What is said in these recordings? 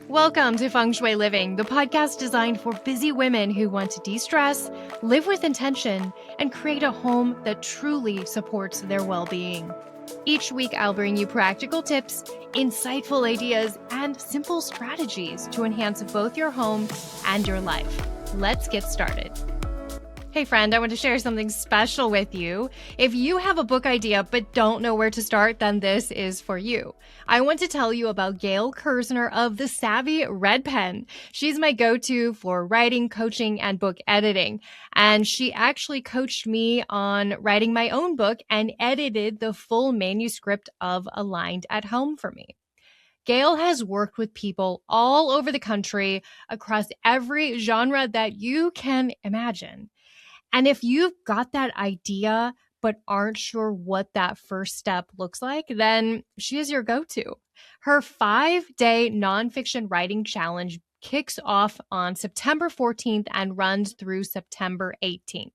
Welcome to Feng Shui Living, the podcast designed for busy women who want to de-stress, live with intention, and create a home that truly supports their well-being. Each week, I'll bring you practical tips, insightful ideas, and simple strategies to enhance both your home and your life. Let's get started. Hey friend, I want to share something special with you. If you have a book idea but don't know where to start, then this is for you. I want to tell you about Gail Kersner of The Savvy Red Pen. She's my go-to for writing, coaching, and book editing. And she actually coached me on writing my own book and edited the full manuscript of Aligned at Home for me. Gail has worked with people all over the country across every genre that you can imagine. And if you've got that idea but aren't sure what that first step looks like, then she is your go-to. Her 5-day nonfiction writing challenge kicks off on September 14th and runs through September 18th.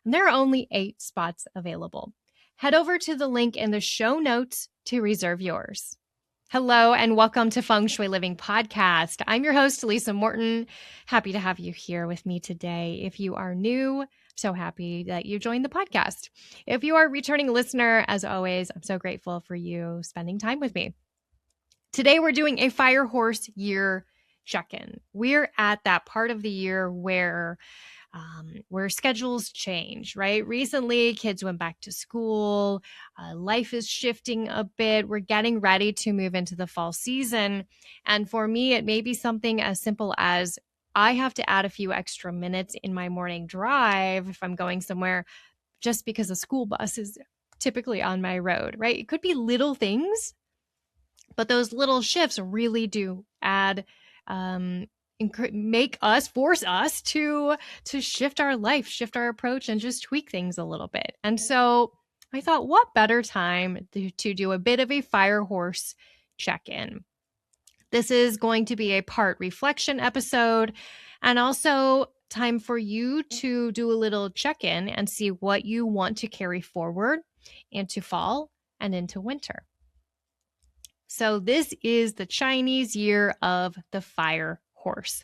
And there are only 8 spots available. Head over to the link in the show notes to reserve yours. Hello and welcome to Feng Shui Living Podcast. I'm your host, Lisa Morton. Happy to have you here with me today. If you are new, so happy that you joined the podcast. If you are a returning listener, as always, I'm so grateful for you spending time with me. Today, we're doing a Fire Horse year check-in. We're at that part of the year where schedules change, right? Recently, kids went back to school. Life is shifting a bit. We're getting ready to move into the fall season. And for me, it may be something as simple as I have to add a few extra minutes in my morning drive if I'm going somewhere just because a school bus is typically on my road, right? It could be little things, but those little shifts really do add force us to shift our life, shift our approach, and just tweak things a little bit. And so I thought, what better time to do a bit of a Fire Horse check-in? This is going to be a part reflection episode and also time for you to do a little check-in and see what you want to carry forward into fall and into winter. So this is the Chinese year of the Fire Horse.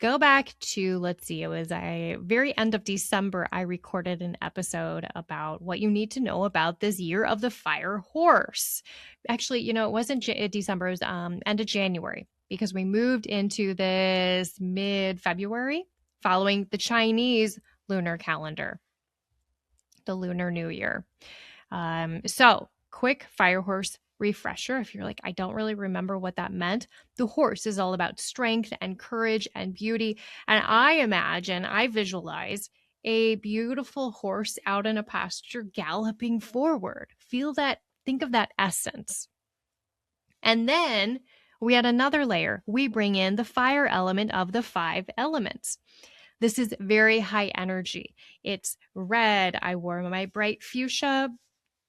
Go back to, let's see, it was a very end of December, I recorded an episode about what you need to know about this year of the Fire Horse. Actually, it wasn't December, it was end of January, because we moved into this mid-February following the Chinese lunar calendar, the Lunar New Year. So quick Fire Horse refresher. If you're like, I don't really remember what that meant. The horse is all about strength and courage and beauty. And I visualize a beautiful horse out in a pasture galloping forward. Think of that essence. And then we add another layer. We bring in the fire element of the 5 elements. This is very high energy. It's red. I wore my bright fuchsia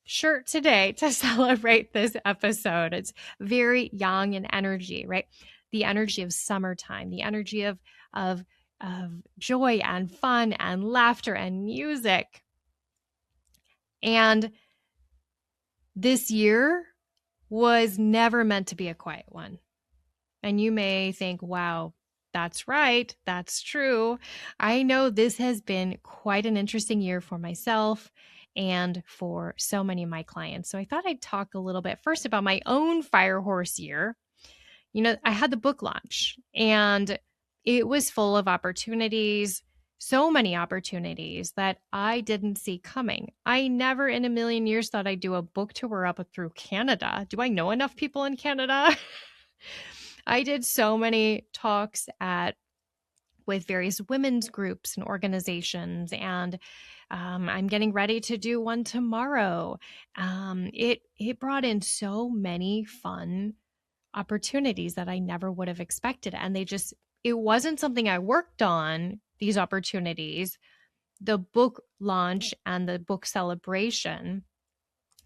shirt today to celebrate this episode. It's very yang in energy, right? The energy of summertime, the energy of joy and fun and laughter and music. And this year was never meant to be a quiet one. And you may think, wow, that's right. That's true. I know this has been quite an interesting year for myself and for so many of my clients. So I thought I'd talk a little bit first about my own Fire Horse year. I had the book launch and it was full of opportunities, so many opportunities that I didn't see coming. I never in a million years thought I'd do a book tour up through Canada. Do I know enough people in Canada? I did so many talks with various women's groups and organizations, and I'm getting ready to do one tomorrow. It brought in so many fun opportunities that I never would have expected. And it wasn't something I worked on, these opportunities. The book launch and the book celebration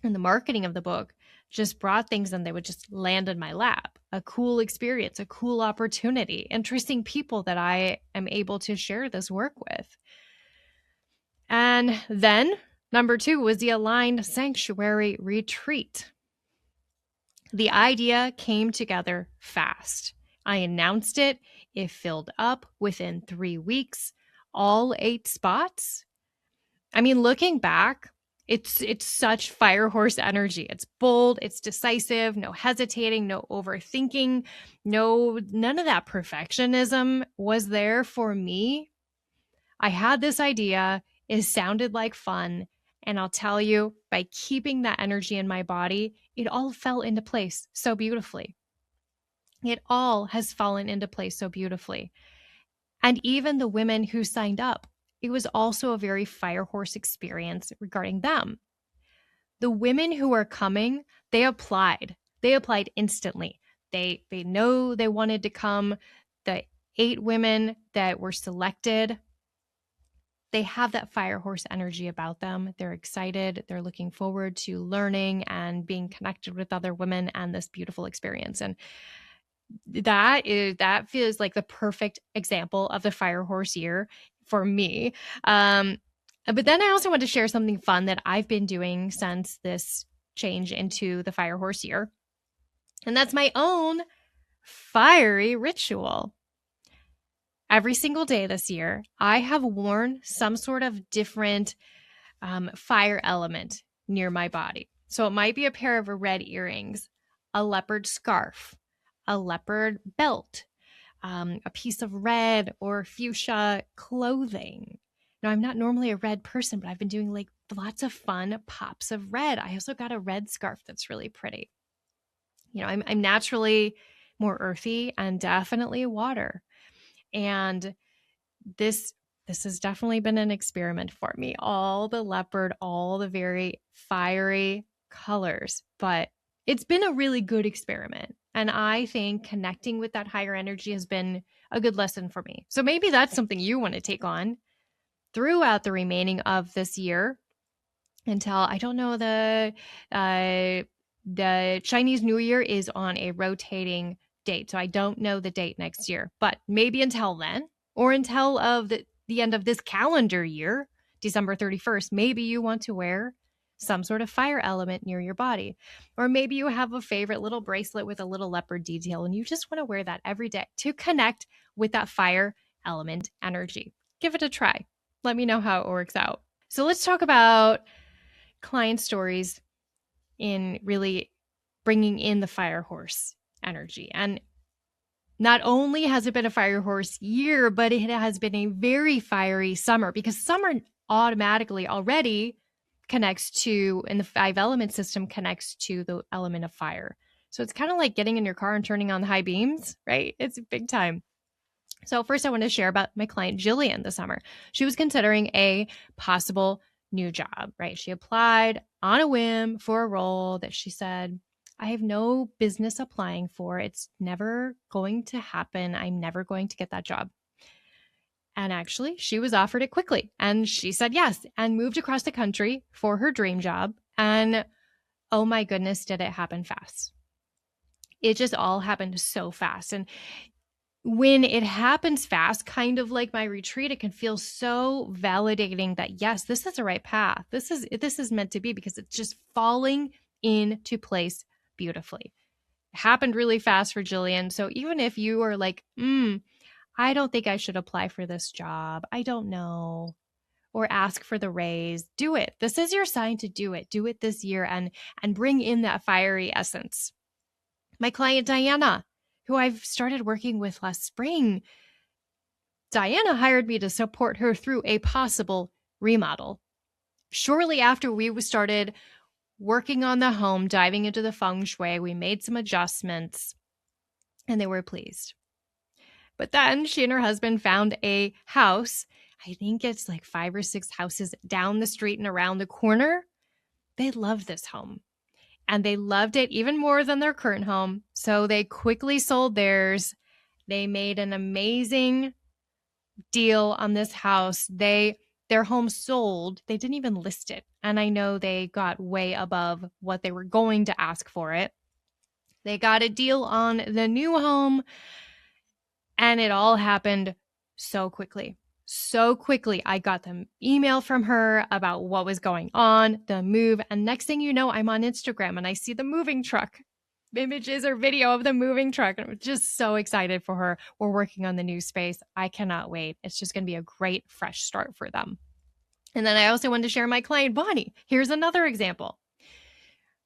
and the marketing of the book just brought things and they would just land in my lap. A cool experience, a cool opportunity, interesting people that I am able to share this work with. And then number 2 was the Aligned Sanctuary Retreat. The idea came together fast. I announced it. It filled up within 3 weeks, all 8 spots. I mean, looking back, it's such fire horse energy. It's bold, it's decisive, no hesitating, no overthinking, none of that perfectionism was there for me. I had this idea, it sounded like fun, and I'll tell you, by keeping that energy in my body, it all fell into place so beautifully. It all has fallen into place so beautifully. And even the women who signed up, it was also a very fire horse experience regarding them. The women who are coming, they applied. They applied instantly. They know they wanted to come. The 8 women that were selected, they have that fire horse energy about them. They're excited. They're looking forward to learning and being connected with other women and this beautiful experience. And that feels like the perfect example of the fire horse year for me. But then I also want to share something fun that I've been doing since this change into the fire horse year. And that's my own fiery ritual. Every single day this year, I have worn some sort of different fire element near my body. So it might be a pair of red earrings, a leopard scarf, a leopard belt, a piece of red or fuchsia clothing. Now, I'm not normally a red person, but I've been doing like lots of fun pops of red. I also got a red scarf that's really pretty. You know, I'm naturally more earthy and definitely water. And this has definitely been an experiment for me. All the leopard, all the very fiery colors, but it's been a really good experiment. And I think connecting with that higher energy has been a good lesson for me. So maybe that's something you want to take on throughout the remaining of this year until, I don't know, the Chinese New Year is on a rotating date. So I don't know the date next year, but maybe until then, or until of the end of this calendar year, December 31st, maybe you want to wear some sort of fire element near your body. Or maybe you have a favorite little bracelet with a little leopard detail and you just want to wear that every day to connect with that fire element energy. Give it a try. Let me know how it works out. So let's talk about client stories in really bringing in the fire horse energy. And not only has it been a fire horse year, but it has been a very fiery summer, because summer automatically already connects to, in the 5 element system, connects to the element of fire. So it's kind of like getting in your car and turning on the high beams, right? It's big time. So first I want to share about my client Jillian this summer. She was considering a possible new job, right? She applied on a whim for a role that she said, I have no business applying for. It's never going to happen. I'm never going to get that job. And actually, she was offered it quickly. And she said yes and moved across the country for her dream job. And oh my goodness, did it happen fast. It just all happened so fast. And when it happens fast, kind of like my retreat, it can feel so validating that, yes, this is the right path. This is meant to be, because it's just falling into place beautifully. It happened really fast for Jillian. So even if you are like, I don't think I should apply for this job, I don't know, or ask for the raise, do it. This is your sign to do it. Do it this year and bring in that fiery essence. My client Diana, who I've started working with last spring, Diana hired me to support her through a possible remodel. Shortly after we started working on the home, diving into the Feng Shui, we made some adjustments and they were pleased. But then she and her husband found a house. I think it's like 5 or 6 houses down the street and around the corner. They loved this home. And they loved it even more than their current home. So they quickly sold theirs. They made an amazing deal on this house. Their home sold. They didn't even list it. And I know they got way above what they were going to ask for it. They got a deal on the new home. And it all happened so quickly. So quickly. I got the email from her about what was going on, the move. And next thing you know, I'm on Instagram and I see the moving truck images or video of the moving truck. And I'm just so excited for her. We're working on the new space. I cannot wait. It's just going to be a great fresh start for them. And then I also wanted to share my client, Bonnie. Here's another example.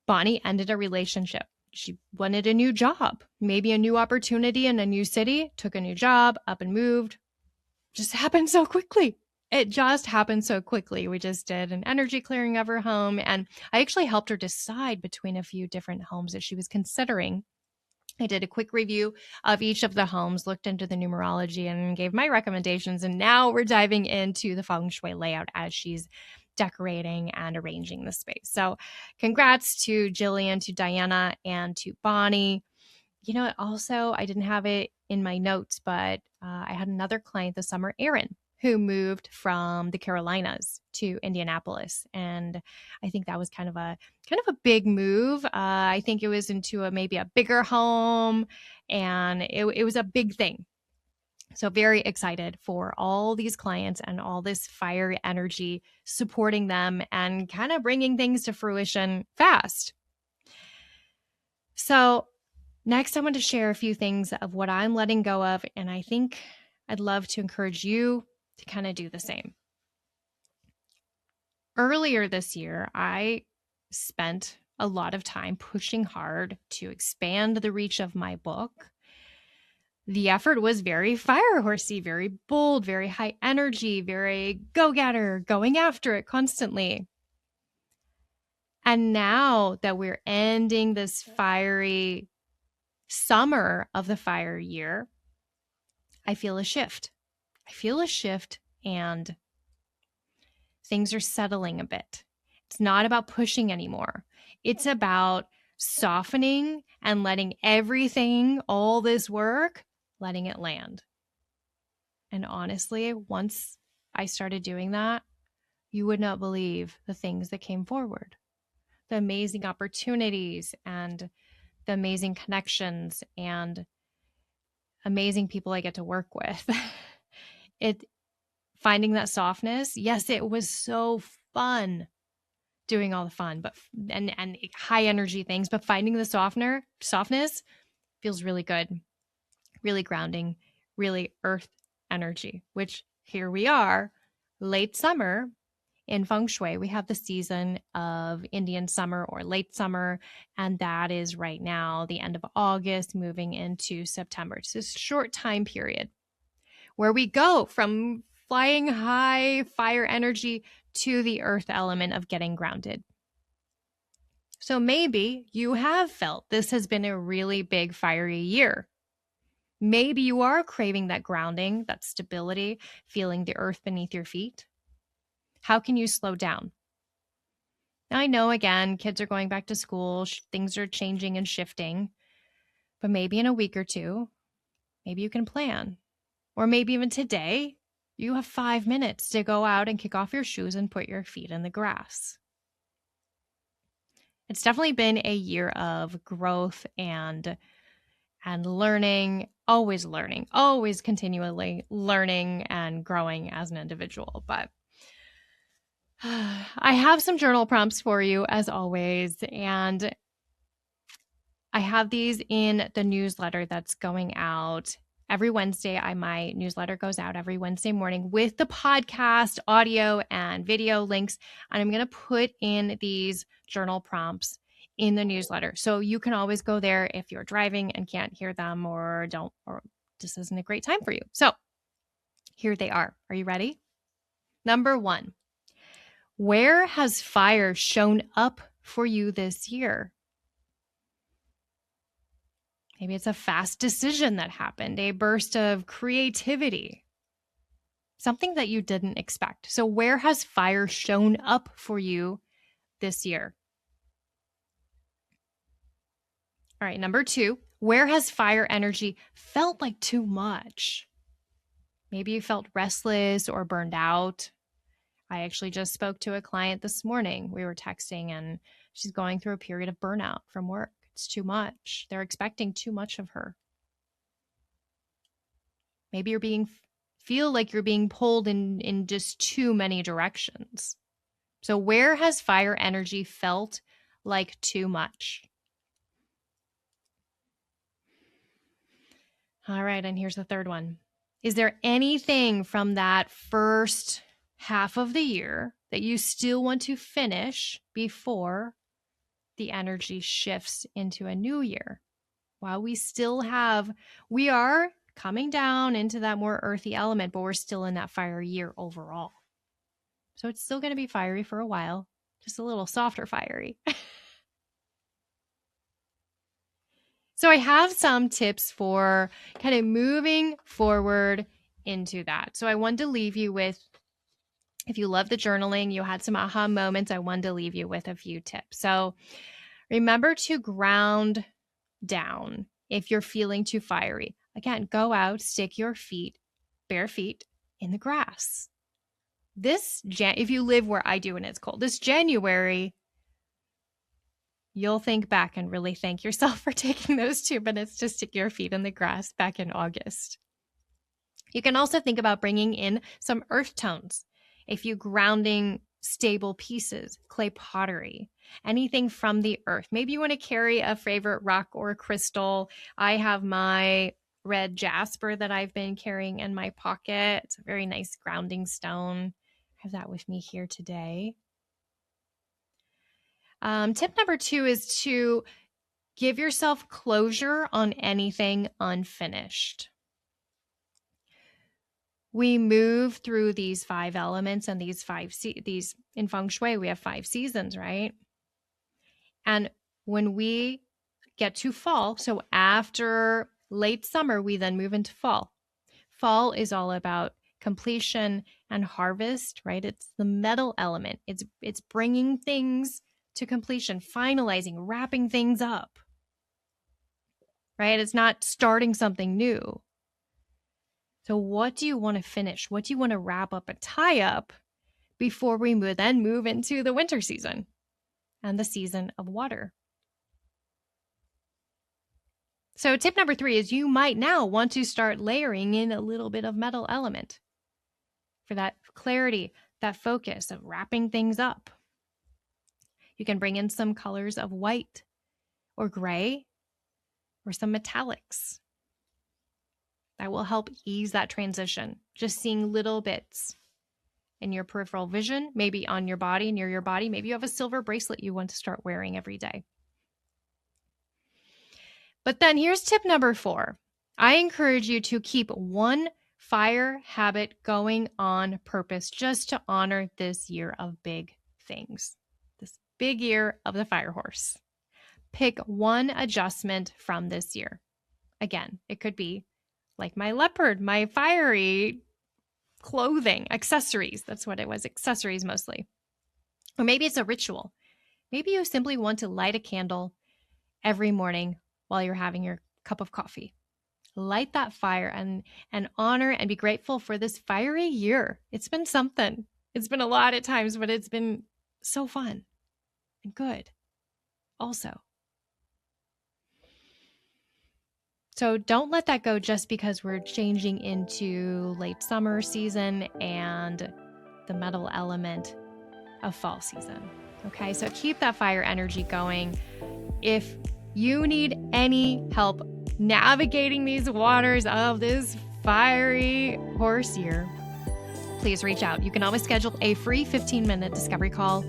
Bonnie ended a relationship. She wanted a new job, maybe a new opportunity in a new city, took a new job, up and moved. Just happened so quickly. It just happened so quickly. We just did an energy clearing of her home, and I actually helped her decide between a few different homes that she was considering. I did a quick review of each of the homes, looked into the numerology, and gave my recommendations. And now we're diving into the Feng Shui layout as she's decorating and arranging the space. So congrats to Jillian, to Diana, and to Bonnie. You know, also, I didn't have it in my notes, but I had another client this summer, Erin, who moved from the Carolinas to Indianapolis. And I think that was kind of a big move. I think it was into maybe a bigger home, and it was a big thing. So very excited for all these clients and all this fire energy supporting them and kind of bringing things to fruition fast. So next, I want to share a few things of what I'm letting go of, and I think I'd love to encourage you to kind of do the same. Earlier this year, I spent a lot of time pushing hard to expand the reach of my book. The effort was very fire horsey, very bold, very high energy, very go-getter, going after it constantly. And now that we're ending this fiery summer of the fire year, I feel a shift. And things are settling a bit. It's not about pushing anymore. It's about softening and letting everything, all this work, letting it land. And honestly, once I started doing that, you would not believe the things that came forward, the amazing opportunities and the amazing connections and amazing people I get to work with. Finding that softness, yes, it was so fun doing all the fun, but and high energy things, but finding the softness feels really good, really grounding, really earth energy, which here we are, late summer in Feng Shui. We have the season of Indian summer or late summer, and that is right now the end of August, moving into September. It's a short time period where we go from flying high fire energy to the earth element of getting grounded. So maybe you have felt this has been a really big fiery year. Maybe you are craving that grounding, that stability, feeling the earth beneath your feet. How can you slow down? Now, I know, again, kids are going back to school, things are changing and shifting, but maybe in a week or two, maybe you can plan. Or maybe even today, you have 5 minutes to go out and kick off your shoes and put your feet in the grass. It's definitely been a year of growth and learning, always continually learning and growing as an individual. But I have some journal prompts for you as always, and I have these in the newsletter that's going out every Wednesday. My newsletter goes out every Wednesday morning with the podcast, audio, and video links. And I'm going to put in these journal prompts in the newsletter. So you can always go there if you're driving and can't hear them or this isn't a great time for you. So here they are. Are you ready? Number 1, where has fire shown up for you this year? Maybe it's a fast decision that happened, a burst of creativity, something that you didn't expect. So where has fire shown up for you this year? All right, number 2, where has fire energy felt like too much? Maybe you felt restless or burned out. I actually just spoke to a client this morning. We were texting and she's going through a period of burnout from work. It's too much. They're expecting too much of her. Maybe feel like you're being pulled in just too many directions. So where has fire energy felt like too much? All right, and here's the third one. Is there anything from that first half of the year that you still want to finish before the energy shifts into a new year? While we are coming down into that more earthy element, but we're still in that fire year overall. So it's still going to be fiery for a while, just a little softer fiery. So I have some tips for kind of moving forward into that. So I wanted to leave you with, if you love the journaling, you had some aha moments, I wanted to leave you with a few tips. So remember to ground down if you're feeling too fiery. Again, go out, stick your feet, bare feet, in the grass. If you live where I do and it's cold, this January, you'll think back and really thank yourself for taking those 2 minutes to stick your feet in the grass back in August. You can also think about bringing in some earth tones. If you grounding stable pieces, clay pottery, anything from the earth. Maybe you want to carry a favorite rock or a crystal. I have my red jasper that I've been carrying in my pocket. It's a very nice grounding stone. I have that with me here today. Tip number 2 is to give yourself closure on anything unfinished. We move through these 5 elements and these in Feng Shui, we have 5 seasons, right? And when we get to fall, so after late summer, we then move into fall. Fall is all about completion and harvest, right? It's the metal element. It's bringing things to completion, finalizing, wrapping things up, right? It's not starting something new. So what do you want to finish? What do you want to wrap up and tie up before we then move into the winter season and the season of water? So tip number 3 is you might now want to start layering in a little bit of metal element for that clarity, that focus of wrapping things up. You can bring in some colors of white or gray or some metallics. That will help ease that transition. Just seeing little bits in your peripheral vision, maybe on your body, near your body. Maybe you have a silver bracelet you want to start wearing every day. But then here's tip number 4. I encourage you to keep one fire habit going on purpose just to honor this year of big things, this big year of the fire horse. Pick one adjustment from this year. Again, it could be like my leopard, my fiery clothing, accessories. That's what it was, accessories mostly. Or maybe it's a ritual. Maybe you simply want to light a candle every morning while you're having your cup of coffee. Light that fire and honor and be grateful for this fiery year. It's been something. It's been a lot at times, but it's been so fun and good also. So don't let that go just because we're changing into late summer season and the metal element of fall season. Okay, so keep that fire energy going. If you need any help navigating these waters of this fiery horse year, please reach out. You can always schedule a free 15-minute discovery call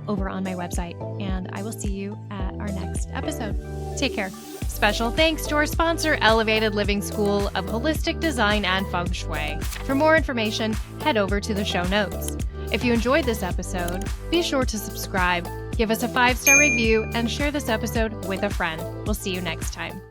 over on my website, and I will see you at our next episode. Take care. Special thanks to our sponsor, Elevated Living School of Holistic Design and Feng Shui. For more information, head over to the show notes. If you enjoyed this episode, be sure to subscribe, give us a 5-star review, and share this episode with a friend. We'll see you next time.